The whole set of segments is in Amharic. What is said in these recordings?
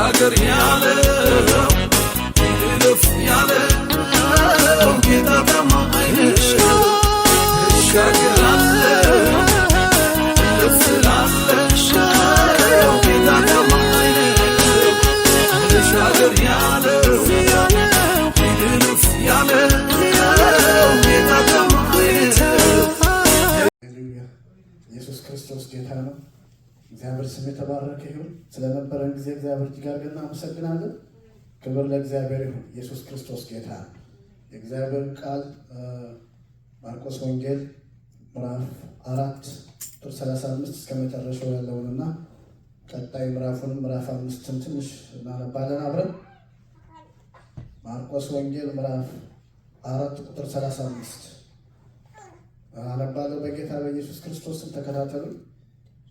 ልሻገር ያለው ልፍ ያለው ጌታ ታማኝ ነው ልሻገራለው ልፍ ላለው ጌታ ታማኝ ነው ልሻገር ያለው ልፍ ያለው ጌታ ታማኝ ነው። ኢየሱስ ክርስቶስ ጌታ ነው። እግዚአብሔር ስም የተባረከ ይሁን። ስለነበረን ጊዜ እግዚአብሔር እጅግ አድርገን እናመሰግናለን። ክብር ለእግዚአብሔር ይሁን። ኢየሱስ ክርስቶስ ጌታ ነው። የእግዚአብሔር ቃል ማርቆስ ወንጌል ምዕራፍ 4 ቁጥር 35 እስከ መጨረሻው ያለውንና ቀጣይ ምዕራፉን ምዕራፍ 5 ትንሽ እናነባለን አብረን። ማርቆስ ወንጌል ምዕራፍ 4 ቁጥር 35 አነባለሁ። በጌታ በኢየሱስ ክርስቶስ ተከታተሉ።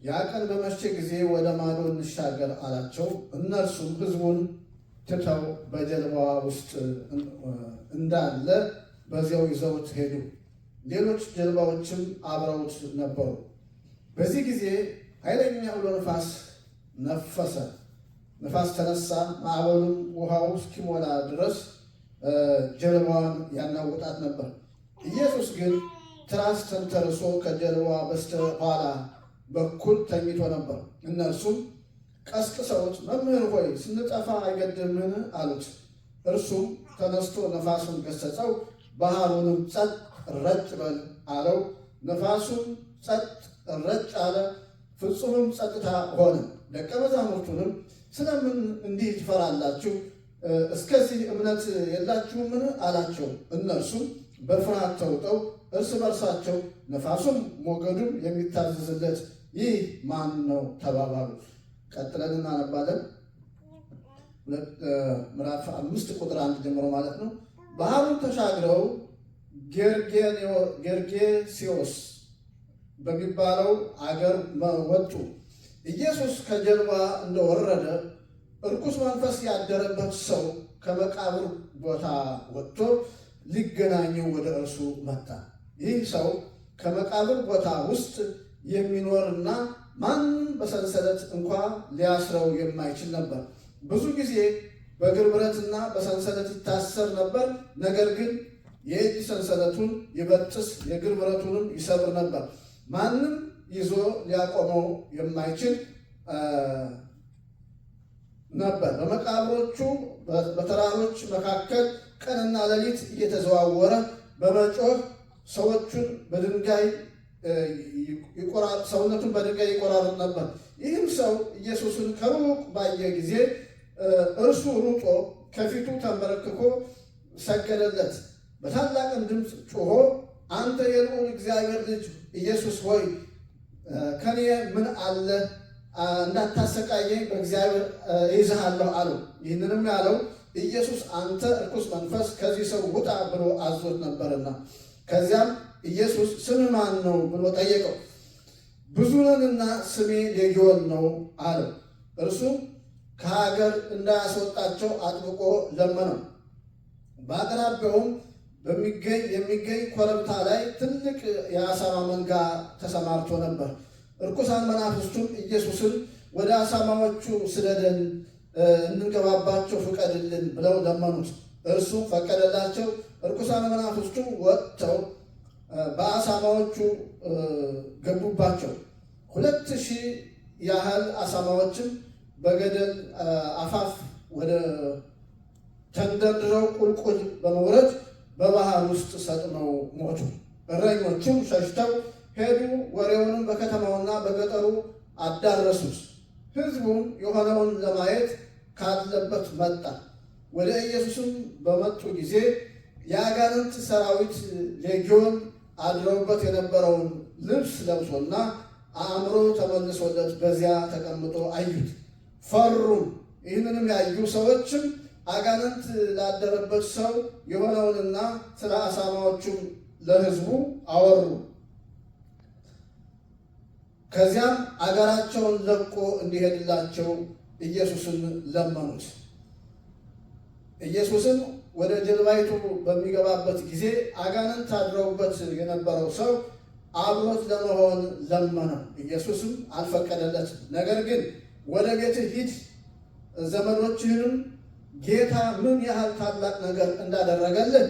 ያ ቀን በመሸ ጊዜ ወደ ማዶ እንሻገር አላቸው። እነርሱም ሕዝቡን ትተው በጀልባዋ ውስጥ እንዳለ በዚያው ይዘውት ሄዱ። ሌሎች ጀልባዎችም አብረውት ነበሩ። በዚህ ጊዜ ኃይለኛ አውሎ ነፋስ ነፈሰ። ነፋስ ተነሳ፣ ማዕበሉም ውሃው እስኪሞላ ድረስ ጀልባዋን ያናውጣት ነበር። ኢየሱስ ግን ትራስ ተንተርሶ ከጀልባዋ በስተኋላ በኩል ተኝቶ ነበር። እነርሱም ቀስቅሰውት መምህር ሆይ ስንጠፋ አይገድምህን አሉት። እርሱም ተነስቶ ነፋሱን ገሰጸው፣ ባህሩንም ጸጥ ረጭ በል አለው። ነፋሱም ጸጥ ረጭ አለ፣ ፍጹምም ጸጥታ ሆነ። ደቀ መዛሙርቱንም ስለምን እንዲህ ትፈራላችሁ? እስከዚህ እምነት የላችሁምን አላቸው። እነርሱም በፍርሃት ተውጠው እርስ በርሳቸው ነፋሱም ሞገዱም የሚታዘዝለት ይህ ማን ነው ተባባሉ። ቀጥለን እናነባለን። ምዕራፍ 5 ቁጥር 1 ጀምሮ ማለት ነው። ባህሩን ተሻግረው ጌርጌሴኖስ በሚባለው አገር ወጡ። ኢየሱስ ከጀልባ እንደወረደ እርኩስ መንፈስ ያደረበት ሰው ከመቃብር ቦታ ወጥቶ ሊገናኘው ወደ እርሱ መጣ። ይህ ሰው ከመቃብር ቦታ ውስጥ የሚኖርና ማንም በሰንሰለት እንኳ ሊያስረው የማይችል ነበር። ብዙ ጊዜ በእግር ብረትና በሰንሰለት ይታሰር ነበር። ነገር ግን የእጅ ሰንሰለቱን ይበጥስ የእግር ብረቱንም ይሰብር ነበር። ማንም ይዞ ሊያቆመው የማይችል ነበር። በመቃብሮቹ በተራሮች መካከል ቀንና ሌሊት እየተዘዋወረ በመጮህ ሰዎቹን በድንጋይ ሰውነቱን በድንጋይ ይቆራርጥ ነበር። ይህም ሰው ኢየሱስን ከሩቅ ባየ ጊዜ እርሱ ሩጦ ከፊቱ ተንበርክኮ ሰገደለት። በታላቅም ድምፅ ጮሆ አንተ የልዑል እግዚአብሔር ልጅ ኢየሱስ ሆይ ከኔ ምን አለ? እንዳታሰቃየኝ በእግዚአብሔር ይዝሃለሁ አለው። ይህንንም ያለው ኢየሱስ አንተ እርኩስ መንፈስ ከዚህ ሰው ውጣ ብሎ አዞት ነበርና። ከዚያም ኢየሱስ ስምህ ማን ነው ብሎ ጠየቀው። ብዙ ነንና ስሜ ሌጊዮን ነው አለው። እርሱም ከሀገር እንዳያስወጣቸው አጥብቆ ለመነው። በአቅራቢያውም የሚገኝ ኮረብታ ላይ ትልቅ የአሳማ መንጋ ተሰማርቶ ነበር። እርኩሳን መናፍስቱም ኢየሱስን ወደ አሳማዎቹ ስደደን እንገባባቸው ፍቀድልን ብለው ለመኑት። እርሱ ፈቀደላቸው። እርኩሳን መናፍስቱም ወጥተው በአሳማዎቹ ገቡባቸው። 2000 ያህል አሳማዎችም በገደል አፋፍ ወደ ተንደርድረው ቁልቁል በመውረድ በባህር ውስጥ ሰጥመው ሞቱ። እረኞቹም ሸሽተው ሄዱ። ወሬውንም በከተማውና በገጠሩ አዳረሱት። ሕዝቡም የሆነውን ለማየት ካለበት መጣ። ወደ ኢየሱስም በመጡ ጊዜ የአጋንንት ሰራዊት ሌጊዮን አድረውበት የነበረውን ልብስ ለብሶና አእምሮ ተመልሶለት በዚያ ተቀምጦ አዩት፣ ፈሩም። ይህንንም ያዩ ሰዎችም አጋንንት ላደረበት ሰው የሆነውንና ስለ አሳማዎቹም ለሕዝቡ አወሩ። ከዚያም አገራቸውን ለቆ እንዲሄድላቸው ኢየሱስን ለመኑት። ኢየሱስም ወደ ጀልባይቱ በሚገባበት ጊዜ አጋንንት አድረውበት የነበረው ሰው አብሮት ለመሆን ለመነው። ኢየሱስም አልፈቀደለትም። ነገር ግን ወደ ቤትህ ሂድ፣ ዘመዶችህንም ጌታ ምን ያህል ታላቅ ነገር እንዳደረገልህ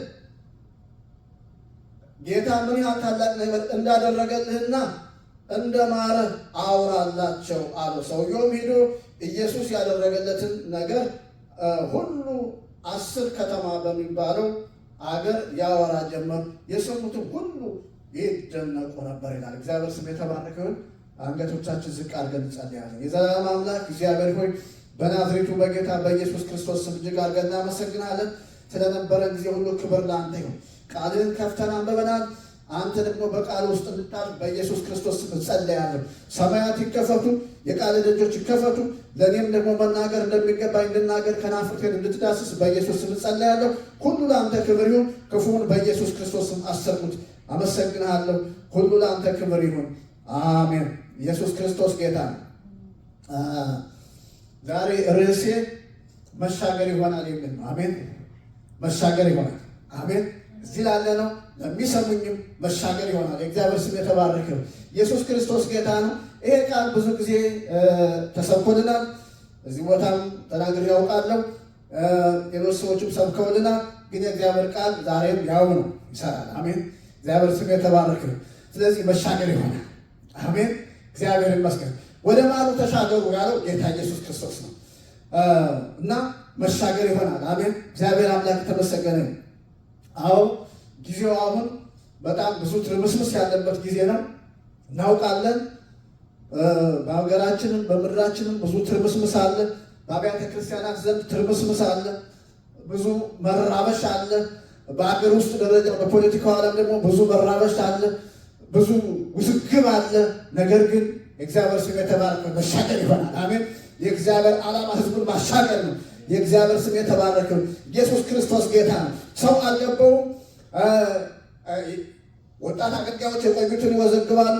ጌታ ምን ያህል ታላቅ ነገር እንዳደረገልህና እንደማረህ አውራላቸው አለው። ሰውየውም ሄዶ ኢየሱስ ያደረገለትን ነገር ሁሉ 10 ከተማ በሚባለው አገር ያወራ ጀመር። የሰሙትም ሁሉ ይደነቁ ነበር ይላል። እግዚአብሔር ስም የተባረከ ይሁን። አንገቶቻችን ዝቅ አድርገን እንጸልያለን። የዘላለም አምላክ እግዚአብሔር ሆይ በናዝሬቱ በጌታ በኢየሱስ ክርስቶስ ስም እጅግ አድርገን እናመሰግናለን። ስለነበረን ጊዜ ሁሉ ክብር ለአንተ ይሁን። ቃልህን ከፍተን አንብበናል። አንተ ደግሞ በቃል ውስጥ እንድታልፍ በኢየሱስ ክርስቶስ ስም ጸልያለሁ። ሰማያት ይከፈቱ፣ የቃል ደጆች ይከፈቱ። ለእኔም ደግሞ መናገር እንደሚገባኝ እንድናገር ከናፍርቴን እንድትዳስስ በኢየሱስ ስም ጸልያለሁ። ሁሉ ለአንተ ክብር ይሁን። ክፉውን በኢየሱስ ክርስቶስ ስም አሰርኩት። አመሰግንሃለሁ። ሁሉ ለአንተ ክብር ይሁን። አሜን። ኢየሱስ ክርስቶስ ጌታ ነው። ዛሬ ርዕሴ መሻገር ይሆናል የሚል ነው። አሜን። መሻገር ይሆናል። አሜን። እዚህ ላለ ነው ለሚሰሙኝም መሻገር ይሆናል። የእግዚአብሔር ስም የተባረከ ነው። ኢየሱስ ክርስቶስ ጌታ ነው። ይሄ ቃል ብዙ ጊዜ ተሰብኮልናል። እዚህ ቦታም ተናግሬ ያውቃለሁ። ሌሎች ሰዎችም ሰብከውልናል። ግን የእግዚአብሔር ቃል ዛሬም ያው ነው፣ ይሰራል። አሜን። እግዚአብሔር ስም የተባረከ ነው። ስለዚህ መሻገር ይሆናል። አሜን። እግዚአብሔር ይመስገን። ወደ ማሉ ተሻገሩ ያለው ጌታ ኢየሱስ ክርስቶስ ነው እና መሻገር ይሆናል። አሜን። እግዚአብሔር አምላክ ተመሰገነ። አዎ ጊዜው አሁን በጣም ብዙ ትርምስምስ ያለበት ጊዜ ነው፣ እናውቃለን። በሀገራችንም በምድራችንም ብዙ ትርምስምስ አለ። በአብያተ ክርስቲያናት ዘንድ ትርምስምስ አለ፣ ብዙ መራበሽ አለ። በአገር ውስጥ ደረጃ በፖለቲካው ዓለም ደግሞ ብዙ መራበሽ አለ፣ ብዙ ውዝግብ አለ። ነገር ግን የእግዚአብሔር ስም የተባረከ መሻገር ይሆናል። አሜን። የእግዚአብሔር ዓላማ ህዝቡን ማሻገር ነው። የእግዚአብሔር ስም የተባረከ ኢየሱስ ክርስቶስ ጌታ ነው። ሰው አልገባውም። ወጣት አገልጋዮች የቆዩትን ይወዘግባሉ።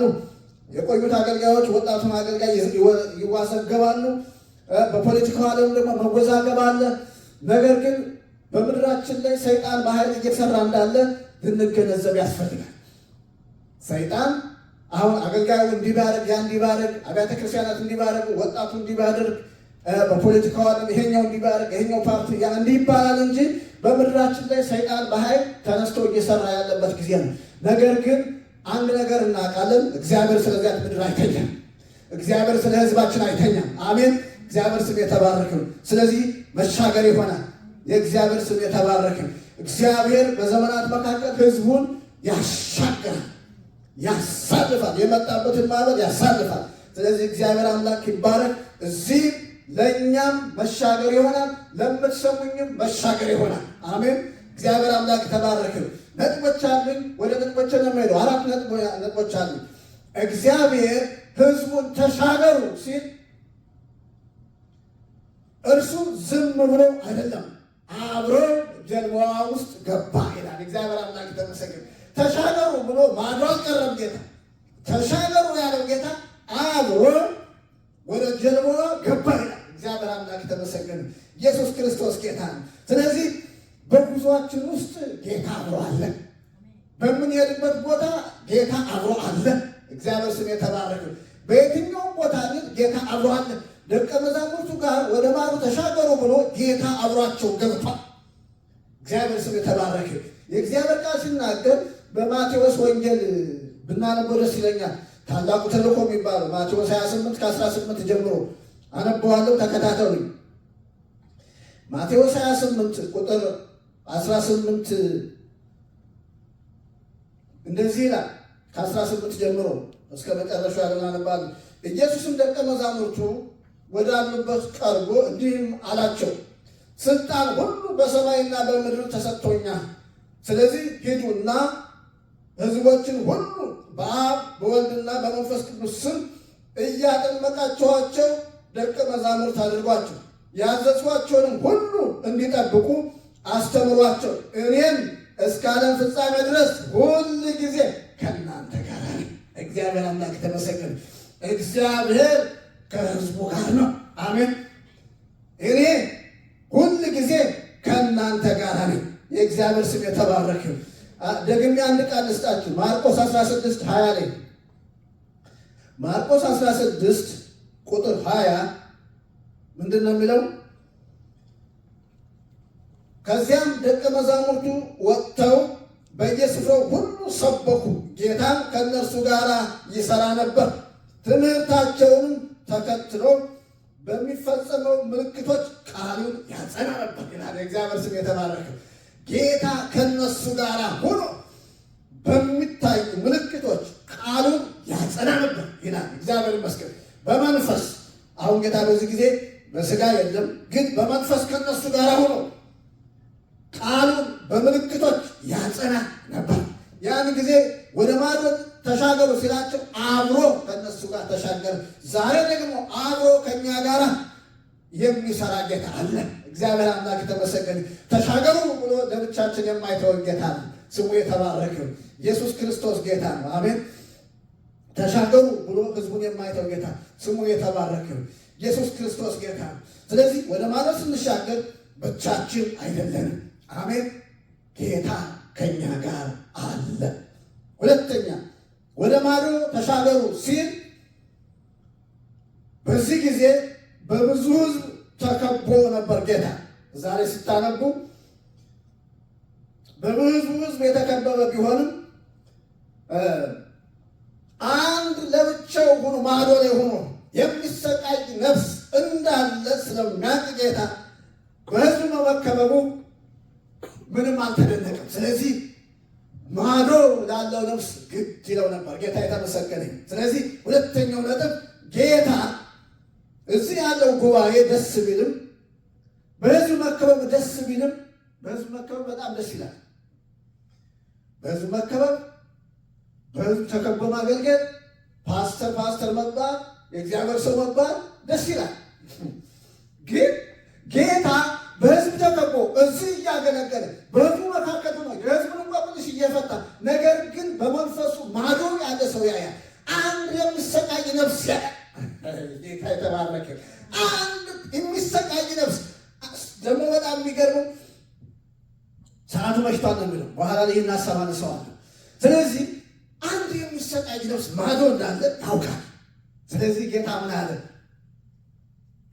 የቆዩት አገልጋዮች ወጣቱን አገልጋይ ይዋዘገባሉ። በፖለቲካው ዓለም ደግሞ መወዛገብ አለ። ነገር ግን በምድራችን ላይ ሰይጣን በኃይል እየሰራ እንዳለ ልንገነዘብ ያስፈልጋል። ሰይጣን አሁን አገልጋዩ እንዲባረግ ያ እንዲባረግ አብያተ ክርስቲያናት እንዲባረግ ወጣቱ እንዲባረግ በፖለቲካው ዓለም ይሄኛው እንዲባረግ ይሄኛው ፓርቲ ያ እንዲባላል እንጂ በምድራችን ላይ ሰይጣን በኃይል ተነስቶ እየሰራ ያለበት ጊዜ ነው። ነገር ግን አንድ ነገር እናውቃለን። እግዚአብሔር ስለዚያ ምድር አይተኛም። እግዚአብሔር ስለ ህዝባችን አይተኛም። አሜን። እግዚአብሔር ስም የተባረከ ነው። ስለዚህ መሻገር ይሆናል። የእግዚአብሔር ስም የተባረከ ነው። እግዚአብሔር በዘመናት መካከል ህዝቡን ያሻግራል፣ ያሳልፋል። የመጣበትን ማዕበል ያሳልፋል። ስለዚህ እግዚአብሔር አምላክ ይባረክ። እዚህ ለእኛም መሻገር ይሆናል፣ ለምትሰሙኝም መሻገር ይሆናል። አሜን። እግዚአብሔር አምላክ ተባረክ። ነጥቦች አሉኝ። ወደ ነጥቦች ነው የምሄደው። 4 ነጥቦች አሉኝ። እግዚአብሔር ህዝቡን ተሻገሩ ሲል እርሱ ዝም ብሎ አይደለም፣ አብሮ ጀልባዋ ውስጥ ገባ ይላል። እግዚአብሔር አምላክ ተመሰገነ። ተሻገሩ ብሎ ማዶ አልቀረም ጌታ። ተሻገሩ ያለው ጌታ አብሮ ወደ ጀልባዋ ገባ ይላል። እግዚአብሔር አምላክ ተመሰገነ። ኢየሱስ ክርስቶስ ጌታ ነው። ስለዚህ በጉዟችን ውስጥ ጌታ አብሮ አለ። በምንሄድበት ቦታ ጌታ አብሮ አለ። እግዚአብሔር ስም የተባረከ። በየትኛውም ቦታ ግን ጌታ አብሮ አለ። ደቀ መዛሙርቱ ጋር ወደ ማሩ ተሻገሩ ብሎ ጌታ አብሯቸው ገብቷል። እግዚአብሔር ስም የተባረከ። የእግዚአብሔር ቃል ሲናገር በማቴዎስ ወንጌል ብናነበው ደስ ይለኛል። ታላቁ ተልእኮ የሚባለው ማቴዎስ 28 ከ18 ጀምሮ አነበዋለሁ። ተከታተሉኝ። ማቴዎስ 28 ቁጥር 18 እንደዚህ ይላል። ከ18 ጀምሮ እስከ መጨረሻው ያለውን አነባለሁ። ኢየሱስም ደቀ መዛሙርቱ ወዳሉበት ቀርቦ እንዲህም አላቸው፣ ስልጣን ሁሉ በሰማይና በምድር ተሰጥቶኛል። ስለዚህ ሂዱና ሕዝቦችን ሁሉ በአብ በወልድና በመንፈስ ቅዱስ ስም እያጠመቃችኋቸው ደቀ መዛሙርት አድርጓቸው፣ ያዘዝኋቸውንም ሁሉ እንዲጠብቁ አስተምሯቸው። እኔም እስከ ዓለም ፍጻሜ ድረስ ሁል ጊዜ ከእናንተ ጋር ነኝ። እግዚአብሔር አምላክ ተመሰገነ። እግዚአብሔር ከሕዝቡ ጋር ነው። አሜን። እኔ ሁል ጊዜ ከእናንተ ጋር ነኝ። የእግዚአብሔር ስም የተባረከ። ደግሜ አንድ ቃል ልስጣችሁ። ማርቆስ 16 20 ላይ ማርቆስ 16 ቁጥር 20 ምንድን ነው የሚለው? ከዚያም ደቀ መዛሙርቱ ወጥተው በየስፍራው ሁሉ ሰበኩ። ጌታም ከእነርሱ ጋር ይሠራ ነበር። ትምህርታቸውንም ተከትሎ በሚፈጸመው ምልክቶች ቃሉን ያጸና ነበር ይላል። የእግዚአብሔር ስም የተባረከ። ጌታ ከእነሱ ጋር ሆኖ በሚታዩ ምልክቶች ቃሉን ያጸና ነበር ይላል። እግዚአብሔር ይመስገን። በመንፈስ አሁን ጌታ በዚህ ጊዜ በሥጋ የለም፣ ግን በመንፈስ ከእነሱ ጋር ሆኖ ቃሉን በምልክቶች ያጸና ነበር። ያን ጊዜ ወደ ማዶ ተሻገሩ ሲላቸው አብሮ ከእነሱ ጋር ተሻገረ። ዛሬ ደግሞ አብሮ ከእኛ ጋር የሚሰራ ጌታ አለ። እግዚአብሔር አምላክ የተመሰገነ። ተሻገሩ ብሎ ለብቻችን የማይተወን ጌታ አለ። ስሙ የተባረከ። ኢየሱስ ክርስቶስ ጌታ ነው። አሜን። ተሻገሩ ብሎ ሕዝቡን የማይተው ጌታ ስሙ የተባረከ። ኢየሱስ ክርስቶስ ጌታ ነው። ስለዚህ ወደ ማዶ ስንሻገር ብቻችን አይደለንም። አሜን። ጌታ ከእኛ ጋር አለ። ሁለተኛ ወደ ማዶ ተሻገሩ ሲል በዚህ ጊዜ በብዙ ሕዝብ ተከቦ ነበር ጌታ። ዛሬ ስታነቡ በብዙ ሕዝብ የተከበበ ቢሆንም አንድ ለብቻው ሆኖ ማዶ ላይ ሆኖ የሚሰቃይ ነፍስ እንዳለ ስለሚያውቅ ጌታ በሕዝቡ መከበቡ ምንም አልተደነቀም። ስለዚህ ማዶ ላለው ነፍስ ግድ ይለው ነበር። ጌታ የተመሰገነ። ስለዚህ ሁለተኛው ነጥብ ጌታ እዚህ ያለው ጉባኤ ደስ ቢልም በሕዝብ መከበብ ደስ ቢልም፣ በሕዝብ መከበብ በጣም ደስ ይላል። በሕዝብ መከበብ፣ በሕዝብ ተከቦ ማገልገል፣ ፓስተር መባል፣ የእግዚአብሔር ሰው መባል ደስ ይላል። ግን ጌታ በሕዝብ ተከቦ እዚህ እያገለገለ በሕዝቡ መካከል ነው የሕዝቡን እንቆቅልሽ እየፈታ ነገር ግን በመንፈሱ ማዶ ያለ ሰው ያያል። አንድ የሚሰቃይ ነፍስ ያያል። ጌታ የተባረከ። አንድ የሚሰቃይ ነፍስ ደግሞ በጣም የሚገርመው ሰዓቱ መሽቷል ነው የሚለው። በኋላ ላይ እናሰማን ሰው አለ። ስለዚህ አንድ የሚሰቃይ ነፍስ ማዶ እንዳለ ያውቃል። ስለዚህ ጌታ ምን አለ?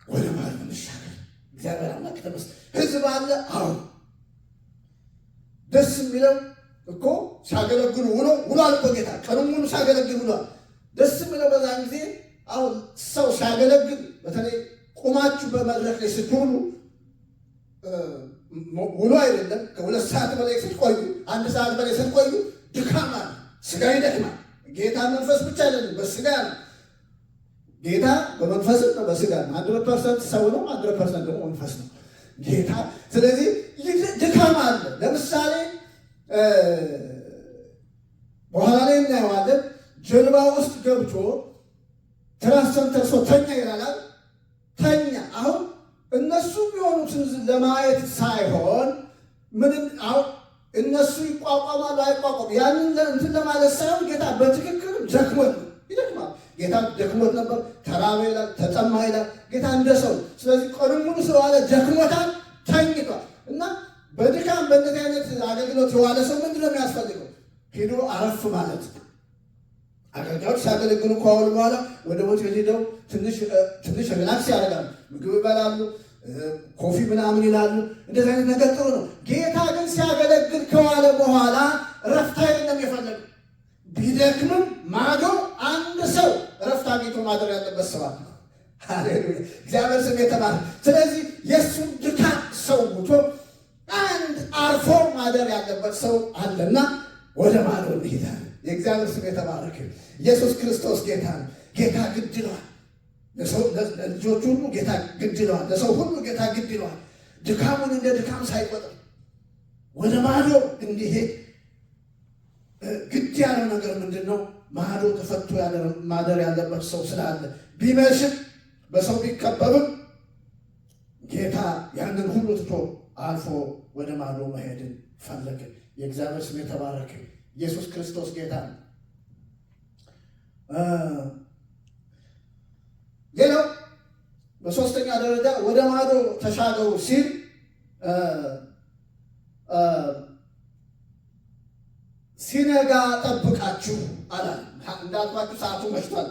ወደ ማዶ እንሻገር። እግዚአብሔር አምላክ ተመስገን። ሕዝብ አለ። አዎ ደስ የሚለው እኮ ሲያገለግሉ ውሏል እኮ ጌታ ቀኑን ሙሉ ሲያገለግል ውሏል። ደስ የሚለው በዛን ጊዜ አሁን ሰው ሲያገለግል በተለይ ቁማችሁ በመድረክ ላይ ስትውሉ ውሎ አይደለም። ከሁለት ሰዓት በላይ ስትቆዩ፣ አንድ ሰዓት በላይ ስትቆዩ ድካም አለ። ስጋ ይደክማል። ጌታ መንፈስ ብቻ አይደለም፣ በስጋ ነው። ጌታ በመንፈስም ነው በስጋ ነው። 100% ሰው ነው፣ 100% ደግሞ መንፈስ ነው ጌታ። ስለዚህ ድካም አለ። ለምሳሌ በኋላ ላይ እናየዋለን። ጀልባ ውስጥ ገብቶ ትራስ ተንተርሶ ተኛ ይላል። ተኛ። አሁን እነሱ የሚሆኑትን ለማየት ሳይሆን ምንም አሁን እነሱ ይቋቋማሉ አይቋቋሙ ያንን እንትን ለማለት ሳይሆን ጌታ በትክክል ደክሞት ነው። ይደክማል። ጌታ ደክሞት ነበር። ተራበ ይላል፣ ተጠማ ይላል። ጌታ እንደ ሰው። ስለዚህ ቀኑን ሙሉ ስለዋለ ደክሞታል፣ ተኝቷል። እና በድካም በእንደዚህ አይነት አገልግሎት የዋለ ሰው ምንድን ነው የሚያስፈልገው? ሄዶ አረፍ ማለት። አገልጋዮች ሲያገለግሉ ከዋሉ በኋላ ወደ ሆቴል ሄደው ትንሽ ሪላክስ ያደርጋሉ። ምግብ ይበላሉ፣ ኮፊ ምናምን ይላሉ። እንደዚህ አይነት ነገር ጥሩ ነው። ጌታ ግን ሲያገለግል ከዋለ በኋላ እረፍት አይደለም የፈለገ። ቢደክምም ማዶ አንድ ሰው እረፍት አግኝቶ ማደር ያለበት ሰው አለ። ሃሌሉያ! እግዚአብሔር ስም የተባረከ። ስለዚህ የእሱን ድካም ሰውቶ አንድ አርፎ ማደር ያለበት ሰው አለና ወደ ማዶ እንሄዳለን። የእግዚአብሔር ስም የተባረከ። ኢየሱስ ክርስቶስ ጌታ ነው። ጌታ ግድ ይለዋል። ለልጆቹ ሁሉ ጌታ ግድ ይለዋል። ለሰው ሁሉ ጌታ ግድ ይለዋል። ድካሙን እንደ ድካም ሳይቆጥር ወደ ማዶ እንዲሄድ ግድ ያለው ነገር ምንድን ነው? ማዶ ተፈቶ ማደር ያለበት ሰው ስላለ ቢመሽም በሰው ቢከበብም ጌታ ያንን ሁሉ ትቶ አልፎ ወደ ማዶ መሄድን ፈለገ። የእግዚአብሔር ስም የተባረከ። ኢየሱስ ክርስቶስ ጌታ ነው። ሌላው በሶስተኛ ደረጃ ወደ ማዶ ተሻገሩ ሲል ሲነጋ ጠብቃችሁ አላል። እንዳልኳችሁ ሰዓቱ መሽቷል።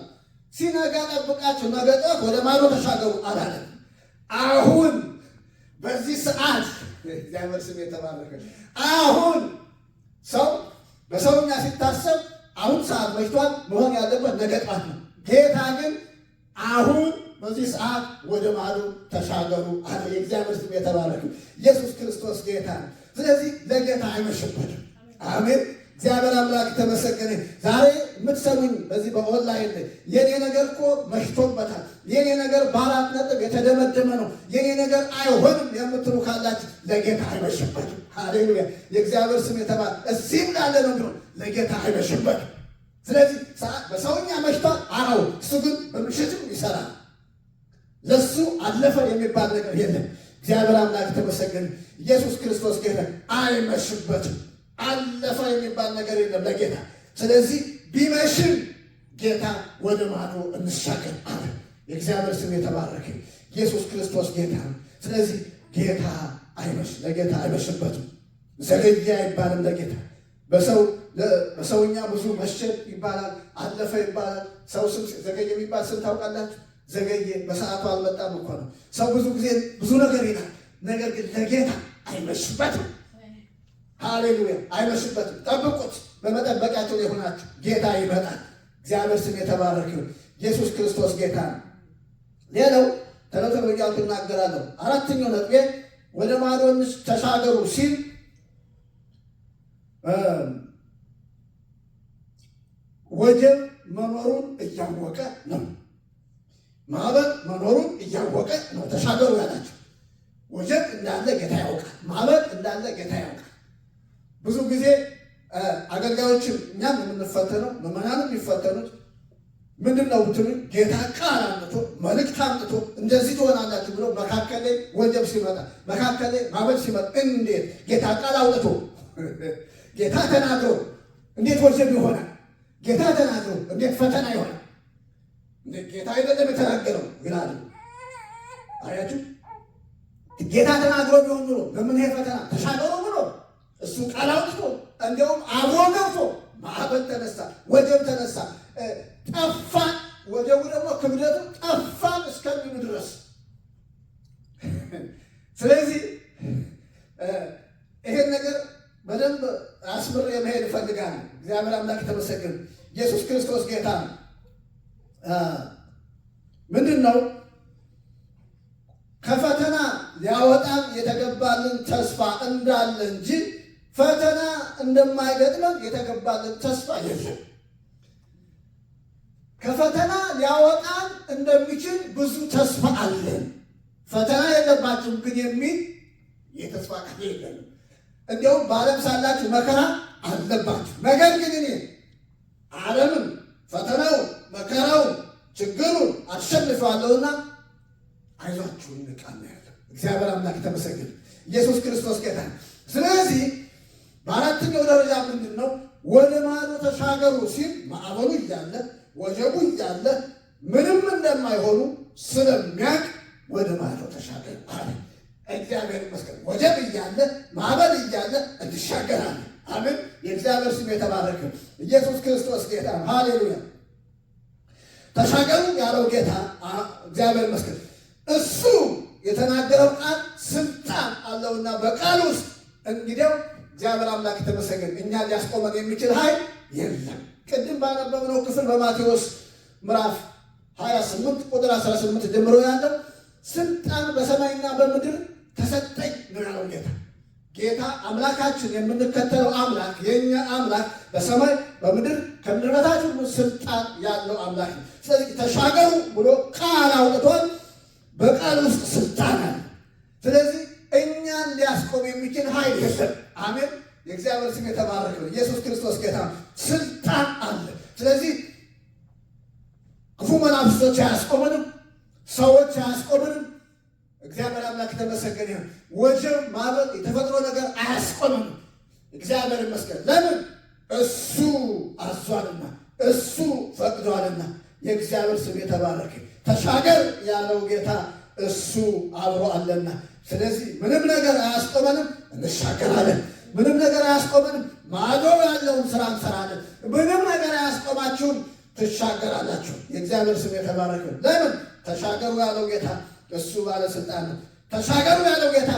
ሲነጋ ጠብቃችሁ ነገ ጠዋት ወደ ማዶ ተሻገሩ አላለም። አሁን በዚህ ሰዓት እግዚአብሔር ስም የተባረከ። አሁን ሰው በሰውኛ ሲታሰብ አሁን ሰዓት መሽቷል፣ መሆን ያለበት ነገ ጠዋት ነው። ጌታ ግን አሁን በዚህ ሰዓት ወደ ማዶ ተሻገሩ አለ። የእግዚአብሔር ስም የተባረከ። ኢየሱስ ክርስቶስ ጌታ ነው። ስለዚህ ለጌታ አይመሽበትም። አሜን። እግዚአብሔር አምላክ ተመሰገነ። ዛሬ የምትሰሙኝ በዚህ በኦንላይን ላይ የኔ ነገር እኮ መሽቶበታል፣ የኔ ነገር በአራት ነጥብ የተደመደመ ነው፣ የኔ ነገር አይሆንም የምትሉ ካላችሁ ለጌታ አይመሽበትም። ሃሌሉያ። የእግዚአብሔር ስም የተባለ እዚህም ላለ ነው ግን ለጌታ አይመሽበትም። ስለዚህ በሰውኛ መሽቷል። አዎ እሱ ግን በምሽትም ይሰራል። ለሱ አለፈ የሚባል ነገር የለም። እግዚአብሔር አምላክ ተመሰገነ። ኢየሱስ ክርስቶስ ጌታ አይመሽበትም። አለፈ የሚባል ነገር የለም ለጌታ። ስለዚህ ቢመሽም ጌታ ወደ ማዶ እንሻገር አለ። የእግዚአብሔር ስም የተባረከ። ኢየሱስ ክርስቶስ ጌታ ነው። ስለዚህ ጌታ ለጌታ አይመሽበትም። ዘገየ አይባልም ለጌታ። በሰውኛ ብዙ መሸት ይባላል፣ አለፈ ይባላል። ሰው ስም ዘገየ የሚባል ስም ታውቃላችሁ? ዘገየ በሰዓቱ አልመጣም እኮ ነው። ሰው ብዙ ጊዜ ብዙ ነገር ይላል። ነገር ግን ለጌታ አይመሽበትም። ሃሌሉያ። አይመሽበትም። ጠብቁት። በመጠበቂያቸው ላይ ሆናችሁ ጌታ ይመጣል። እግዚአብሔር ስም የተባረከ። ኢየሱስ ክርስቶስ ጌታ ነው። ሌላው ተለተሎ እያልኩ እናገራለሁ። አራተኛው ነጥቤ ወደ ማዶ ተሻገሩ ሲል ወጀብ መኖሩን እያወቀ ነው። ማዕበል መኖሩን እያወቀ ነው ተሻገሩ ያላቸው። ወጀብ እንዳለ ጌታ ያውቃል። ማዕበል እንዳለ ጌታ ያውቃል። ብዙ ጊዜ አገልጋዮችም እኛም የምንፈተነው ምዕመናንም የሚፈተኑት ምንድን ነው ብትሉ ጌታ ቃል አምጥቶ መልእክት አምጥቶ እንደዚህ ትሆናላችሁ ብሎ መካከል ላይ ወጀብ ሲመጣ፣ መካከል ላይ ማዕበል ሲመጣ እንዴት ጌታ ቃል አውጥቶ ጌታ ተናግሮ እንዴት ወጀብ ይሆናል? ጌታ ተናግሮ እንዴት ፈተና ይሆናል? ጌታ አይደለም የተናገረው ይላሉ። አያችሁ፣ ጌታ ተናግሮ ቢሆን ኑሮ ለምን ይሄ ፈተና ተሻገሩ ብሎ እሱ ቃል አውጥቶ እንዲያውም አብሮ ገብቶ ማዕበል ተነሳ፣ ወጀብ ተነሳ፣ ጠፋን። ወጀቡ ደግሞ ክብደቱ ጠፋን እስከሚሉ ድረስ። ስለዚህ ይሄን ነገር በደንብ አስምሬ መሄድ እፈልጋለሁ። እግዚአብሔር አምላክ የተመሰገነ። ኢየሱስ ክርስቶስ ጌታ ነው። ምንድን ነው ከፈተና ሊያወጣን የተገባልን ተስፋ እንዳለ እንጂ ፈተና እንደማይገጥመን የተገባልን ተስፋ የለም። ከፈተና ሊያወጣን እንደሚችል ብዙ ተስፋ አለን። ፈተና የለባችሁም ግን የሚል የተስፋ ቃል የለም። እንዲያውም በዓለም ሳላችሁ መከራ አለባችሁ፣ ነገር ግን እኔ ዓለምን ፈተናው መከራው ችግሩን አሸንፈዋለሁና አይዟችሁ እንቃና ያለው እግዚአብሔር አምላክ ተመሰገነ። ኢየሱስ ክርስቶስ ጌታ። ስለዚህ በአራተኛው ደረጃ ምንድን ነው ወደ ማዶ ተሻገሩ ሲል ማዕበሉ እያለ ወጀቡ እያለ ምንም እንደማይሆኑ ስለሚያውቅ ወደ ማዶ ተሻገሩ አለ። እግዚአብሔር ይመስገን። ወጀብ እያለ ማዕበል እያለ እንሻገራለን። አሜን። የእግዚአብሔር ስም የተባረከ። ኢየሱስ ክርስቶስ ጌታ። ሃሌሉያ። ተሻገሩ ያለው ጌታ እግዚአብሔር ይመስገን። እሱ የተናገረው ቃል ስልጣን አለውና በቃል ውስጥ እንግዲያው እግዚአብሔር አምላክ የተመሰገነ። እኛ ሊያስቆመን የሚችል ኃይል የለም። ቅድም ባነበብነው ክፍል በማቴዎስ ምዕራፍ 28 ቁጥር 18 ጀምሮ ያለው ስልጣን በሰማይና በምድር ተሰጠኝ ነው ያለው ጌታ። ጌታ አምላካችን የምንከተለው አምላክ የኛ አምላክ በሰማይ በምድር ከምድር በታች ሁሉ ስልጣን ያለው አምላክ ነው። ስለዚህ ተሻገሩ ብሎ ቃል አውጥቷል። በቃል ውስጥ ስልጣን አለ። ስለዚህ እኛን ሊያስቆም የሚችል ኃይል የለም። አሜን። የእግዚአብሔር ስም የተባረከ ነው። ኢየሱስ ክርስቶስ ጌታ። ስልጣን አለ። ስለዚህ ክፉ መናፍስቶች አያስቆመንም፣ ሰዎች አያስቆመንም። እግዚአብሔር አምላክ የተመሰገነ ይሁን። ወጀብ ማዕበል የተፈጥሮ ነገር አያስቆመንም። እግዚአብሔር ይመስገን። ለምን? እሱ አዟልና፣ እሱ ፈቅዷልና። የእግዚአብሔር ስም የተባረከ። ተሻገር ያለው ጌታ እሱ አብሮ አለና፣ ስለዚህ ምንም ነገር አያስቆመንም፣ እንሻገራለን። ምንም ነገር አያስቆመንም፣ ማዶ ያለውን ስራ እንሰራለን። ምንም ነገር አያስቆማችሁም፣ ትሻገራላችሁ። የእግዚአብሔር ስም የተባረከ። ለምን? ተሻገሩ ያለው ጌታ እሱ ባለስልጣን ነው። ተሻገሩ ያለው ጌታ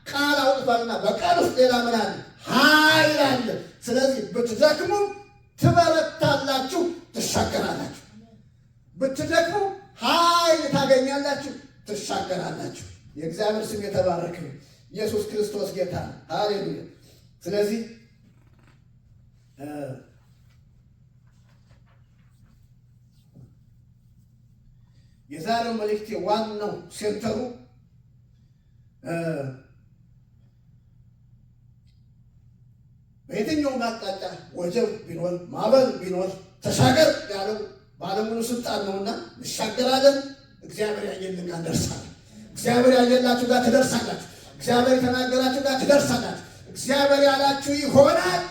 ቃል አውጥቷልና በቃል ውስጥ ሌላ ምን አለ? ኃይል አለ። ስለዚህ ብትደክሙ ትበረታላችሁ፣ ትሻገራላችሁ። ብትደክሙ ኃይል ታገኛላችሁ፣ ትሻገራላችሁ። የእግዚአብሔር ስም የተባረከ ነው። ኢየሱስ ክርስቶስ ጌታ ነው። ሃሌሉያ። ስለዚህ የዛሬው መልእክቴ ዋናው ሴንተሩ በየትኛውም አቅጣጫ ወጀብ ቢኖር ማዕበል ቢኖር ተሻገር ያለው ባለሙሉ ስልጣን ነውና እንሻገራለን። እግዚአብሔር ያየልን ጋር እንደርሳለን። እግዚአብሔር ያየላችሁ ጋር ትደርሳላችሁ። እግዚአብሔር የተናገራችሁ ጋር ትደርሳላችሁ። እግዚአብሔር ያላችሁ ይሆናል።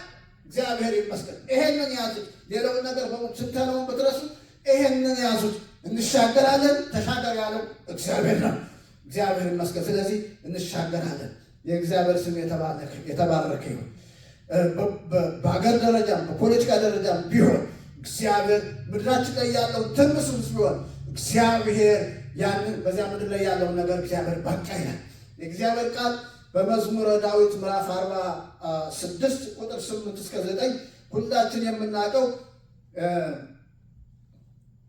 እግዚአብሔር ይመስገን። ይሄንን ያዙት። ሌላውን ነገር ስንተነውን ብትረሱ ይሄንን ያዙት። እንሻገራለን። ተሻገር ያለው እግዚአብሔር ነው። እግዚአብሔር ይመስገን። ስለዚህ እንሻገራለን። የእግዚአብሔር ስም የተባረከ ይሁን። በሀገር ደረጃም በፖለቲካ ደረጃም ቢሆን እግዚአብሔር ምድራችን ላይ ያለው ትንሽም ቢሆን እግዚአብሔር ያንን በዚያ ምድር ላይ ያለውን ነገር እግዚአብሔር በቃ ይላል። የእግዚአብሔር ቃል በመዝሙረ ዳዊት ምዕራፍ 46 ቁጥር 8 እስከ 9 ሁላችን የምናውቀው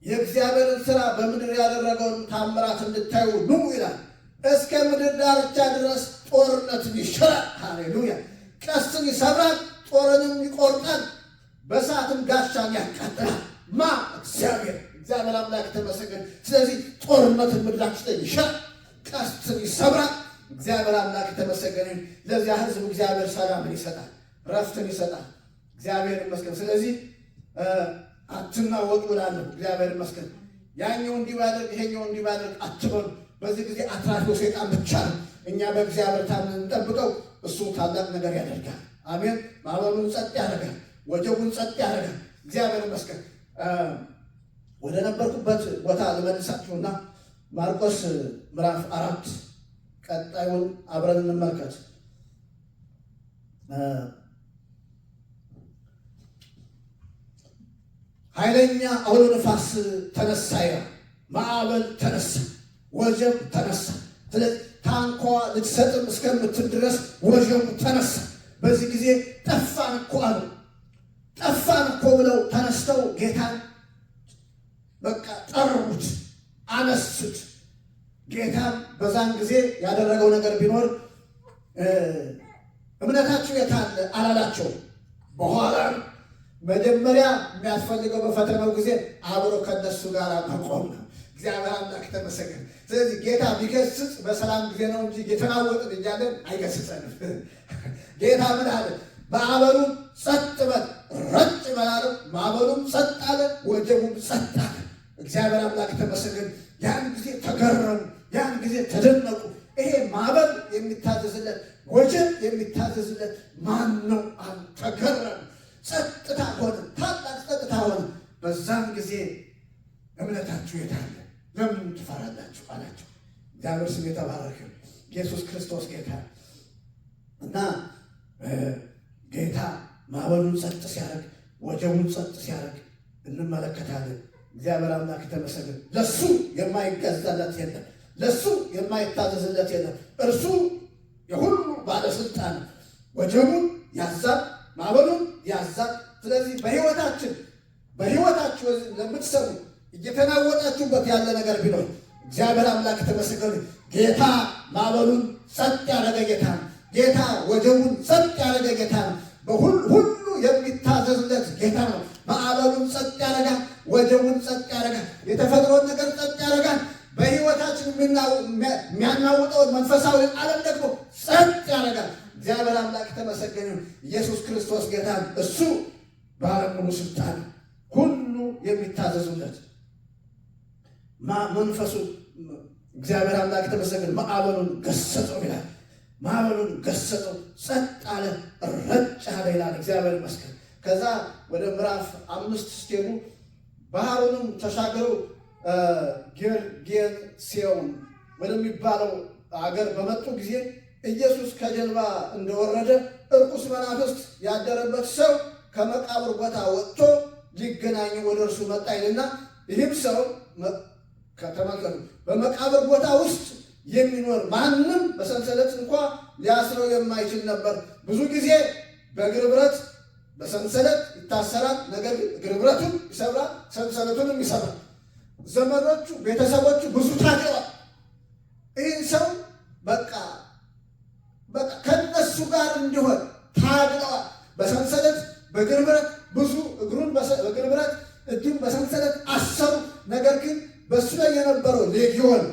የእግዚአብሔርን ስራ በምድር ያደረገውን ታምራት እንድታዩ ኑ ይላል። እስከ ምድር ዳርቻ ድረስ ጦርነትን ይሽራል። ሃሌሉያ። ቀስትን ይሰብራል፣ ጦርንም ይቆርጣል፣ በእሳትም ጋሻን ያቃጥላል። እግዚአብሔር አምላክ ተመሰገነ። ስለዚህ ጦርነትን ምድራችን ላይ ይሽራል፣ ቀስትን ይሰብራል። እግዚአብሔር አምላክ ተመሰገነ። ለዚያ ህዝብ እግዚአብሔር ሰላምን ይሰጣል፣ ረፍትን ይሰጣል። እግዚአብሔር ይመስገን። ስለዚህ አትናወጡ እላለሁ። እግዚአብሔር ይመስገን። ያኛው እንዲህ ባደርግ ይሄኛው እንዲህ ባደርግ አትበሉ። በዚህ ጊዜ አትራፊው ሰይጣን ብቻ ነው። እኛ በእግዚአብሔር ታምነን እንጠብቀው። እሱ ታላቅ ነገር ያደርጋል። አሜን። ማዕበሉን ጸጥ ያደርጋል፣ ወጀቡን ጸጥ ያደርጋል። እግዚአብሔር ይመስገን። ወደ ነበርኩበት ቦታ ልመልሳችሁና ማርቆስ ምዕራፍ 4 ቀጣዩን አብረን እንመልከት። ኃይለኛ አውሎ ነፋስ ተነሳ ይላል። ማዕበል ተነሳ፣ ወጀብ ተነሳ። ስለዚህ ታንኳ ልትሰጥም እስከምትል ድረስ ወጀቡ ተነሳ። በዚህ ጊዜ ጠፋን እኮ አሉ። ጠፋን እኮ ብለው ተነስተው ጌታን በቃ ጠሩት፣ አነሱት። ጌታም በዛን ጊዜ ያደረገው ነገር ቢኖር እምነታችሁ የት አለ አላላቸው። በኋላ መጀመሪያ የሚያስፈልገው በፈተናው ጊዜ አብሮ ከነሱ ጋር መቆም ነው። እግዚአብሔር አምላክ ተመሰገነ። ስለዚህ ጌታ ቢገስጽ በሰላም ጊዜ ነው እንጂ የተናወጥን እያለን አይገስጸንም። ጌታ ምን አለ? ማዕበሉም ጸጥ በል ረጭ በል አለ። ማዕበሉም ጸጥ አለ፣ ወጀቡም ጸጥ አለ። እግዚአብሔር አምላክ ተመሰገነ። ያን ጊዜ ተገረሙ፣ ያን ጊዜ ተደነቁ። ይሄ ማዕበል የሚታዘዝለት ወጀብ የሚታዘዝለት ማን ነው? ተገረሙ። ጸጥታ ሆነ፣ ታላቅ ጸጥታ ሆነ። በዛም ጊዜ እምነታችሁ የት አለ? ለምን ትፈራላችሁ አላቸው። እግዚአብሔር ስም የተባረከ። ኢየሱስ ክርስቶስ ጌታ እና ጌታ ማዕበሉን ጸጥ ሲያደርግ፣ ወጀቡን ጸጥ ሲያደርግ እንመለከታለን። እግዚአብሔር አምላክ ተመሰገነ። ለሱ የማይገዛለት የለም፣ ለሱ የማይታዘዝለት የለም። እርሱ የሁሉ ባለስልጣን፣ ወጀቡን ያዛል፣ ማዕበሉን ያዛል። ስለዚህ በሕይወታችሁ ለምትሰሙ እየተናወጣችሁበት ያለ ነገር ቢኖር እግዚአብሔር አምላክ ተመሰገነ። ጌታ ማዕበሉን ጸጥ ያደረገ ጌታ ነው። ጌታ ወጀቡን ጸጥ ያደረገ ጌታ ነው። በሁሉ የሚታዘዝለት ጌታ ነው። ማዕበሉን ጸጥ ያደርጋል፣ ወጀቡን ጸጥ ያደርጋል፣ የተፈጥሮን ነገር ጸጥ ያደርጋል። በሕይወታችን የሚያናውጠውን መንፈሳዊ ዓለም ደግሞ ጸጥ ያደርጋል። እግዚአብሔር አምላክ ተመሰገነ። ኢየሱስ ክርስቶስ ጌታ እሱ ባለሙሉ ስልጣን ሁሉ የሚታዘዙለት መንፈሱ እግዚአብሔር አምላክ ተመሰገነ። ማዕበሉን ገሰጸው ይላል። ማዕበሉን ገሰጸው፣ ጸጥ አለ፣ ረጭ አለ ይላል። እግዚአብሔር ይመስገን። ከዛ ወደ ምዕራፍ 5 ስትሄዱ ባህሩንም ተሻገሩ፣ ጌርጌሴኖን ወደሚባለው አገር በመጡ ጊዜ ኢየሱስ ከጀልባ እንደወረደ እርኩስ መናፍስት ያደረበት ሰው ከመቃብር ቦታ ወጥቶ ሊገናኝ ወደ እርሱ መጣ ይልና ይህም ሰው ከተመልከቱ በመቃብር ቦታ ውስጥ የሚኖር ማንም በሰንሰለት እንኳ ሊያስረው የማይችል ነበር። ብዙ ጊዜ በእግር ብረት በሰንሰለት ይታሰራል። ነገር ግን እግር ብረቱን ይሰብራል፣ ሰንሰለቱንም ይሰብራል። ዘመዶቹ፣ ቤተሰቦቹ ብዙ ታግለዋል። ይህን ሰው በቃ ከነሱ ጋር እንዲሆን ታግለዋል። በሰንሰለት በእግር ብረት ብዙ እግሩን በእግር ብረት እጁን በሰንሰለት አሰሩ። ነገር ግን በእሱ ላይ የነበረው ሌጊዮን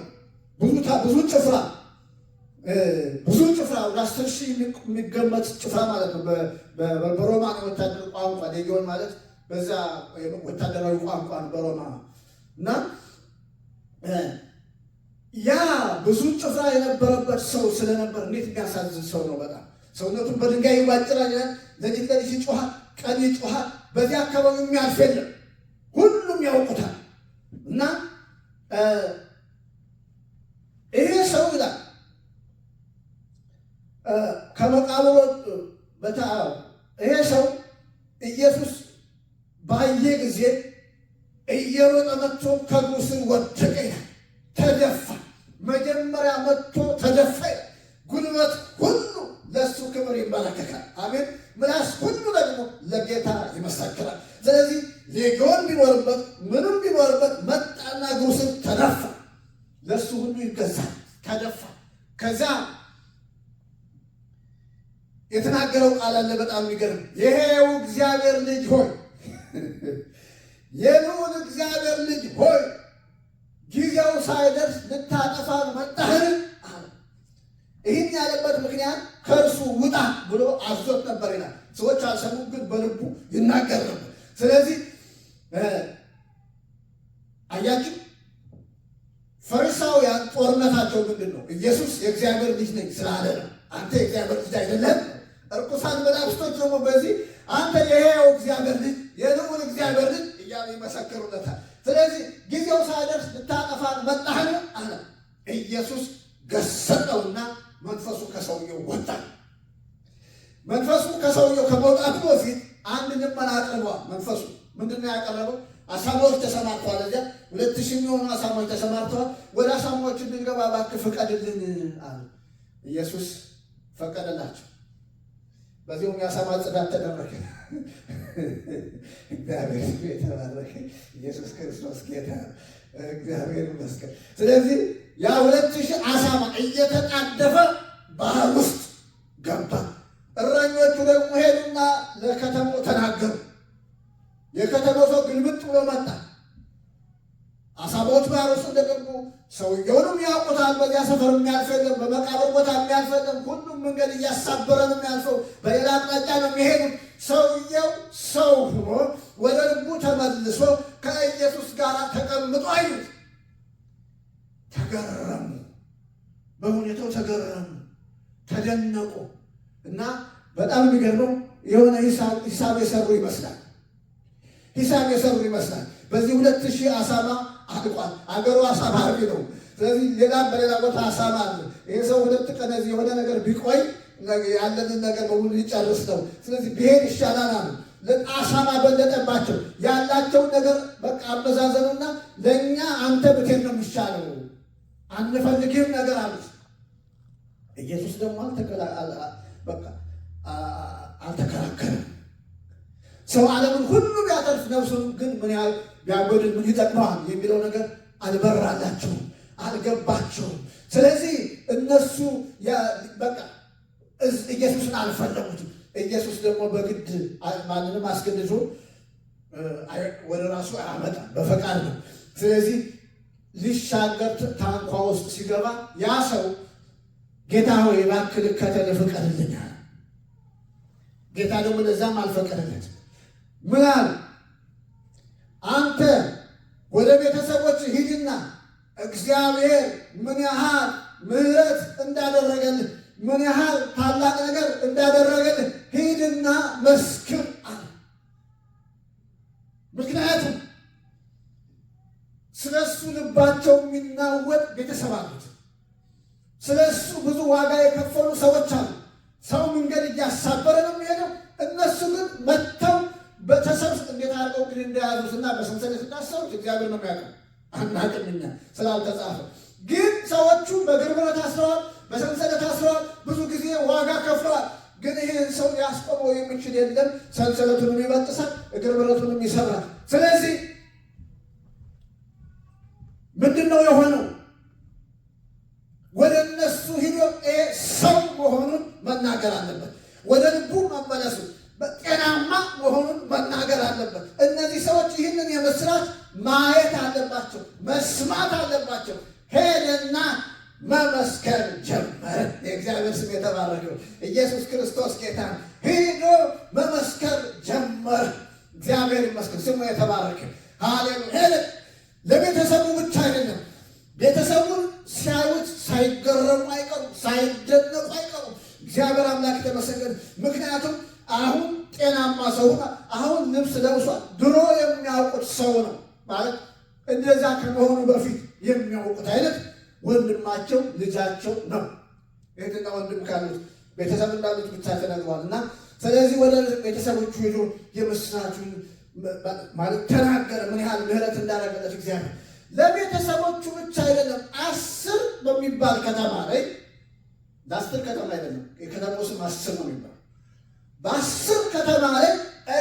ብዙ ጭፍራ ወደ 10,000 የሚገመት ጭፍራ ማለት ነው። በሮማ ወታደር ቋንቋ ሌጊዮን ማለት በዛ ወታደራዊ ቋንቋ ነው በሮማ እና ያ ብዙ ጭፍራ የነበረበት ሰው ስለነበር እንዴት የሚያሳዝን ሰው ነው! በጣም ሰውነቱን በድንጋይ ይዋጭራል፣ ሌሊት ይጮሃል፣ ቀን ይጮሃል። በዚህ አካባቢ የሚያልፍ የለም፣ ሁሉም ያውቁታል። እና ይሄ ሰው ይላል ከመቃብሩ ይሄ ሰው ኢየሱስ ባየ ጊዜ እየሮጠ መጥቶ ከእግሩ ስር ወደቀ ይላል። ተደፋ። መጀመሪያ መጥቶ ተደፋ። ጉልበት ሁሉ ለእሱ ክብር ይመለከታል። አሜን። ምላስ ሁሉ ደግሞ ለጌታ ይመሰክራል። ስለዚህ ሌጊዮን ቢኖርበት ምንም ቢኖርበት መጣና እግሩ ስር ተደፋ። ለእሱ ሁሉ ይገዛል። ተደፋ። ከዛ የተናገረው ቃል አለ፣ በጣም የሚገርም። ይሄው እግዚአብሔር ልጅ ሆይ የልዑል እግዚአብሔር ልጅ ሆይ ጊዜው ሳይደርስ ልታጠፋን መጣህን አለ። ይህን ያለበት ምክንያት ከእርሱ ውጣ ብሎ አዞት ነበር ይላል። ሰዎች አልሰሙም፣ ግን በልቡ ይናገር ነበር። ስለዚህ አያችሁ፣ ፈሪሳውያን ጦርነታቸው ምንድን ነው? ኢየሱስ የእግዚአብሔር ልጅ ነኝ ስላለ ነው። አንተ የእግዚአብሔር ልጅ አይደለም። እርኩሳን መናፍስቶች ደግሞ በዚህ አንተ የሕያው እግዚአብሔር ልጅ የልዑል እግዚአብሔር ልጅ እያሉ ይመሰክሩለታል። ስለዚህ ጊዜው ሳይደርስ ልታጠፋን መጣህን አለ። ኢየሱስ ገሰጠውና መንፈሱ ከሰውየው ወጣ። መንፈሱ ከሰውየው ከመውጣቱ በፊት አንድ ልመና አቅርቧል። መንፈሱ ምንድን ነው ያቀረበው? አሳማዎች ተሰማርተዋል። እዚያ 2,000 የሚሆኑ አሳማዎች ተሰማርተዋል። ወደ አሳማዎች እንድንገባ እባክህ ፍቀድልን አለ። ኢየሱስ ፈቀደላቸው። በዚሁም የአሳማ ጽዳት ተደረገ። እግዚአብሔር የተባረከ ኢየሱስ ክርስቶስ ጌታ፣ እግዚአብሔር ይመስገን። ስለዚህ ያ 2,000 አሳማ እየተጣደፈ ባህር ውስጥ ገባ። እረኞቹ ደግሞ ሄዱና ለከተማው ተናገሩ። የከተማው ሰው ግልብጥ ብሎ መጣ። አሳማዎች ባህር ውስጥ እንደገቡ ሰውየውንም ያውቁታል። በዚያ ሰፈር የሚያልፍ የለም፣ በመቃብር ቦታ የሚያልፍ የለም። ሁሉም መንገድ እያሳበረ ነው የሚያልፈው፣ በሌላ አቅጣጫ ነው የሚሄዱት። ሰውየው ሰው ሆኖ ወደ ልቡ ተመልሶ ከኢየሱስ ጋር ተቀምጦ አዩት። ተገረሙ፣ በሁኔታው ተገረሙ፣ ተደነቁ። እና በጣም የሚገርመው የሆነ ሂሳብ የሰሩ ይመስላል። በዚህ 2,000 አሳማ አልቋል። አገሩ አሳማ አርቢ ነው። ስለዚህ ሌላም በሌላ ቦታ አሳማ አለ። ይህ ሰው 2 ቀን እዚህ የሆነ ነገር ቢቆይ ያለንን ነገር በሙሉ ሊጨርስ ነው። ስለዚህ ብሄድ ይሻላል አሉ። አሳማ በለጠባቸው። ያላቸውን ነገር በቃ አመዛዘኑና ለእኛ አንተ ብትሄድ ነው የሚሻለው፣ አንፈልግህም ነገር አሉት። ኢየሱስ ደግሞ አልተከራከረም። ሰው ዓለምን ሁሉ ቢያተርፍ ነፍሱን ግን ምን ያህል ቢያጎድል ምን ይጠቅመዋል የሚለው ነገር አልበራላቸውም፣ አልገባቸውም። ስለዚህ እነሱ በቃ ኢየሱስን አልፈለጉትም። ኢየሱስ ደግሞ በግድ ማንንም አስገድዶ ወደ ራሱ አያመጣም፣ በፈቃድ ነው። ስለዚህ ሊሻገር ታንኳ ውስጥ ሲገባ ያ ሰው ጌታ ሆይ እባክህ ልከተልህ ፍቀድልኛል። ጌታ ደግሞ ለዛም አልፈቀደለትም። ምን አለ? አንተ ወደ ቤተሰቦች ሂድና እግዚአብሔር ምን ያህል ምሕረት እንዳደረገልህ፣ ምን ያህል ታላቅ ነገር እንዳደረገልህ ሂድና መስክር አለ። ምክንያቱም ስለ እሱ ልባቸው የሚናወጥ ቤተሰብ አሉት። ስለ እሱ ብዙ ዋጋ የከፈሉ ሰዎች አሉ። ሰው መንገድ እያሳበረ ነው የሚሄደው። እነሱ ግን መጥተው በተሰብስ እንዴት አድርገው ግን እንደያዙትና በሰንሰለት እንዳሰሩት እግዚአብሔር ነው የሚያውቀው። አናውቅም እኛ ስላልተጻፈ። ግን ሰዎቹ በእግር ብረት ታስረዋል፣ በሰንሰለት ታስረዋል፣ ብዙ ጊዜ ዋጋ ከፍለዋል። ግን ይህን ሰው ሊያስቆመው የሚችል የለም። ሰንሰለቱንም ይበጥሳል፣ እግር ብረቱንም ይሰብራል። ስለዚህ ምንድን ነው የሆነው? ወደ እነሱ ሂዶ ሰው መሆኑን መናገር አለበት። ወደ ልቡ መመለሱ ጤናማ መሆኑን መናገር አለበት። እነዚህ ሰዎች ይህንን የምስራች ማየት አለባቸው፣ መስማት አለባቸው። ሄደና መመስከር ጀመረ። የእግዚአብሔር ስም የተባረከው። ኢየሱስ ክርስቶስ ጌታ ሄዶ መመስከር ጀመረ። እግዚአብሔር ይመስገን፣ ስሙ የተባረከ። ሃሌሉያ። ለቤተሰቡ ብቻ አይደለም። ቤተሰቡን ሲያዩት ሳይገረሙ አይቀሩም፣ ሳይደነቁ አይቀሩም። እግዚአብሔር አምላክ የተመሰገነ። ምክንያቱም አሁን ጤናማ ሰው አሁን ልብስ ለብሷል። ድሮ የሚያውቁት ሰው ነው ማለት እንደዛ ከመሆኑ በፊት የሚያውቁት አይነት ወንድማቸው ልጃቸው ነው። እህትና ወንድም ካሉት ቤተሰብ እንዳሉት ብቻ ተነግሯል። እና ስለዚህ ወደ ቤተሰቦቹ ሄዶ የምስራቹን ማለት ተናገረ። ምን ያህል ምሕረት እንዳደረገለት እግዚአብሔር። ለቤተሰቦቹ ብቻ አይደለም፣ 10 በሚባል ከተማ ላይ ለ10 ከተማ አይደለም፣ የከተማው ስም 10 ነው የሚባል። በ10 ከተማ ላይ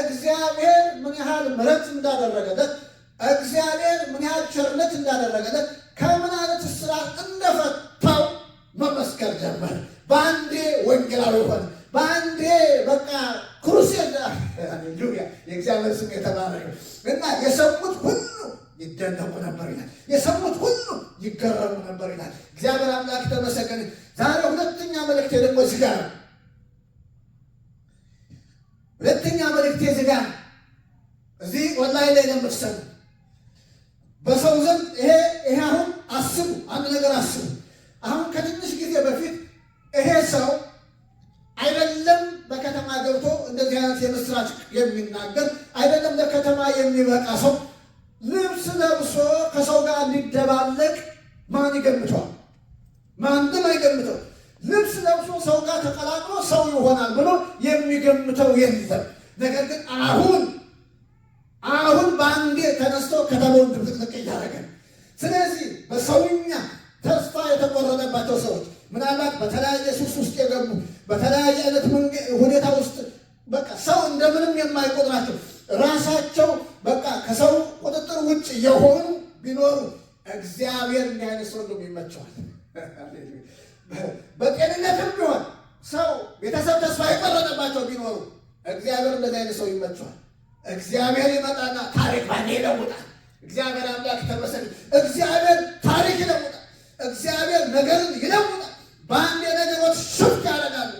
እግዚአብሔር ምን ያህል ምሕረት እንዳደረገለት፣ እግዚአብሔር ምን ያህል ቸርነት እንዳደረገለት፣ ከምን አይነት እስራት እንደፈታው መመስከር ጀመረ። በአንዴ ወንጌላዊ ሆነ። በአንዴ በቃ ክሩሴድ። ሃሌሉያ! የእግዚአብሔር ስም የተባረከ እና የሰሙት ሁሉ ይደነቁ ነበር ይላል። የሰሙት ሁሉ ይገረሙ ነበር ይላል። እግዚአብሔር አምላክ ተመሰገነ። ዛሬ ሁለተኛ መልእክቴ ደግሞ እዚህ ጋር ነው። ሁለተኛ መልእክቴ እዚህ ጋር ነው። እዚህ ኦንላይን ላይ ለምትሰሙ በሰው ዘንድ ይሄ አሁን አስቡ፣ አንድ ነገር አስቡ። አሁን ከትንሽ ጊዜ በፊት ይሄ ሰው አይደለም በከተማ ገብቶ እንደዚህ አይነት የምስራች የሚናገር አይደለም ለከተማ የሚበቃ ሰው ልብስ ለብሶ ከሰው ጋር ሊደባለቅ ማን ይገምተዋል? ማንም አይገምተው። ልብስ ለብሶ ሰው ጋር ተቀላቅሎ ሰው ይሆናል ብሎ የሚገምተው የለም። ነገር ግን አሁን በአንዴ ተነስቶ ከተማውን ድብልቅልቅ እያደረገ። ስለዚህ በሰውኛ ተስፋ የተቆረጠባቸው ሰዎች ምናልባት በተለያየ ሱስ ውስጥ የገቡ በተለያየ አይነት ሁኔታ ውስጥ በቃ ሰው እንደምንም የማይቆጥራቸው ራሳቸው በቃ ከሰው ቁጥጥር ውጭ የሆኑ ቢኖሩ እግዚአብሔር እንዲህ አይነት ሰው እንደውም ይመቸዋል። በጤንነትም ቢሆን ሰው ቤተሰብ ተስፋ የቆረጠባቸው ቢኖሩ እግዚአብሔር እንደዚህ አይነት ሰው ይመቸዋል። እግዚአብሔር ይመጣና ታሪክ ባንዴ ይለውጣል። እግዚአብሔር አምላክ ተመሰገነ። እግዚአብሔር ታሪክ ይለውጣል። እግዚአብሔር ነገርን ይለውጣል። በአንዴ ነገሮች ሽፍት ያደርጋሉ።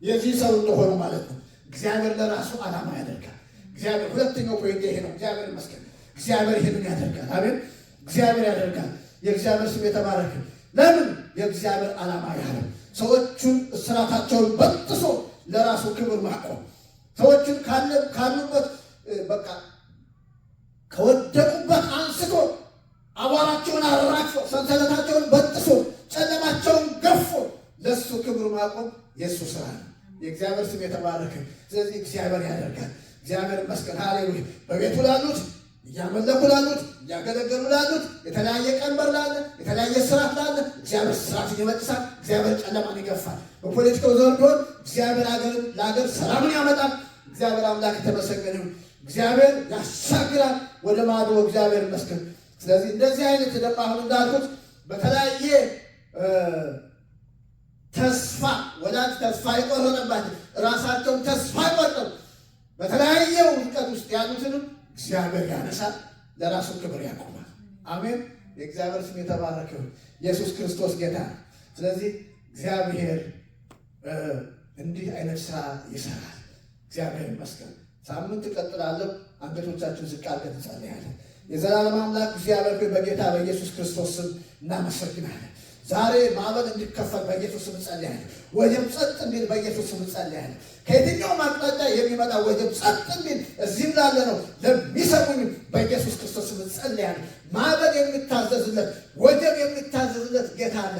የዚህ ሰው እንደሆነ ማለት ነው። እግዚአብሔር ለራሱ ዓላማ ያደርጋል። እግዚአብሔር ሁለተኛው ፖይንት ይሄ ነው። እግዚአብሔር ይመስገን። እግዚአብሔር ይሄንን ያደርጋል። አሜን። እግዚአብሔር ያደርጋል። የእግዚአብሔር ስም የተባረከ። ለምን? የእግዚአብሔር ዓላማ ያለው ሰዎቹን እስራታቸውን በጥሶ ለራሱ ክብር ማቆም፣ ሰዎቹን ካሉበት በቃ ከወደቁበት አንስቶ አቧራቸውን አራግፎ ሰንሰለታቸውን በጥሶ ጨለማቸውን ገፎ ለሱ ክብር ማቆም የእሱ ስራ ነው። የእግዚአብሔር ስም የተባረከ። ስለዚህ እግዚአብሔር ያደርጋል። እግዚአብሔር ይመስገን። ሃሌሉያ። በቤቱ ላሉት እያመለኩ ላሉት እያገለገሉ ላሉት የተለያየ ቀንበር ላለ የተለያየ ስራት ላለ እግዚአብሔር ስራትን ይመጥሳል። እግዚአብሔር ጨለማን ይገፋል። በፖለቲካው ዘር ቢሆን እግዚአብሔር ለሀገር ሰላምን ያመጣል። እግዚአብሔር አምላክ የተመሰገነ ይሁን። እግዚአብሔር ያሻግራል ወደ ማዶ። እግዚአብሔር ይመስገን። ስለዚህ እንደዚህ አይነት ደግሞ አሁን እንዳልኩት በተለያየ ተስፋ ወላጅ ተስፋ የቆረጠባቸው ራሳቸውን ተስፋ ቆርጠው በተለያየ ውድቀት ውስጥ ያሉትንም እግዚአብሔር ያነሳል፣ ለራሱ ክብር ያቆማል። አሜን። የእግዚአብሔር ስም የተባረከ ይሁን። ኢየሱስ ክርስቶስ ጌታ ነው። ስለዚህ እግዚአብሔር እንዲህ አይነት ስራ ይሰራል። እግዚአብሔር ይመስገን። ሳምንት እቀጥላለሁ። አንገቶቻችን ዝቅ አድርገን እንጸልያለን። የዘላለም አምላክ እግዚአብሔር በጌታ በኢየሱስ ክርስቶስ ስም እናመሰግናለን። ዛሬ ማዕበል እንዲከፈል በኢየሱስ ስም እንጸልያለን። ወጀብ ጸጥ እንዲል በኢየሱስ ስም እንጸልያለን። ከየትኛውም አቅጣጫ የሚመጣ ወጀብ ጸጥ እንዲል እዚህም ላለ ነው ለሚሰሙኝ በኢየሱስ ክርስቶስ ስም እንጸልያለን። ማዕበል የሚታዘዝለት ወጀብ የሚታዘዝለት ጌታ አለ።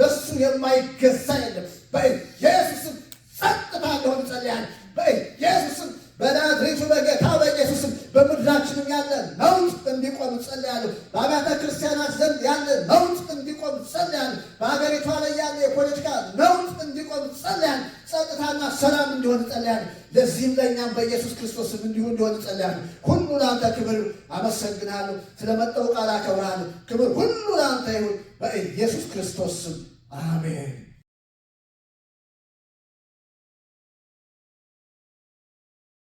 ለሱ የማይገዛ የለም። በኢየሱስ ስም ጸጥታ እንደሆነ እንጸልያለን። በኢየሱስ ስም በናዝሬቱ በጌታ በኢየሱስ ስም በምድራችንም ያለ ነውጥ እንዲቆም እንጸልያለን። በአብያተ ክርስቲያናት ዘንድ ያለ ነውጥ እንዲቆም እንዲቆም ጸልያለሁ። ጸጥታና ሰላም እንዲሆን ጸልያለሁ። ለዚህም ለእኛም በኢየሱስ ክርስቶስም እንዲሁ እንዲሆን ጸልያለሁ። ሁሉ ለአንተ ክብር አመሰግናለሁ። ስለመጣው ቃል አከብራለሁ። ክብር ሁሉ ለአንተ ይሁን በኢየሱስ ክርስቶስ ስም አሜን።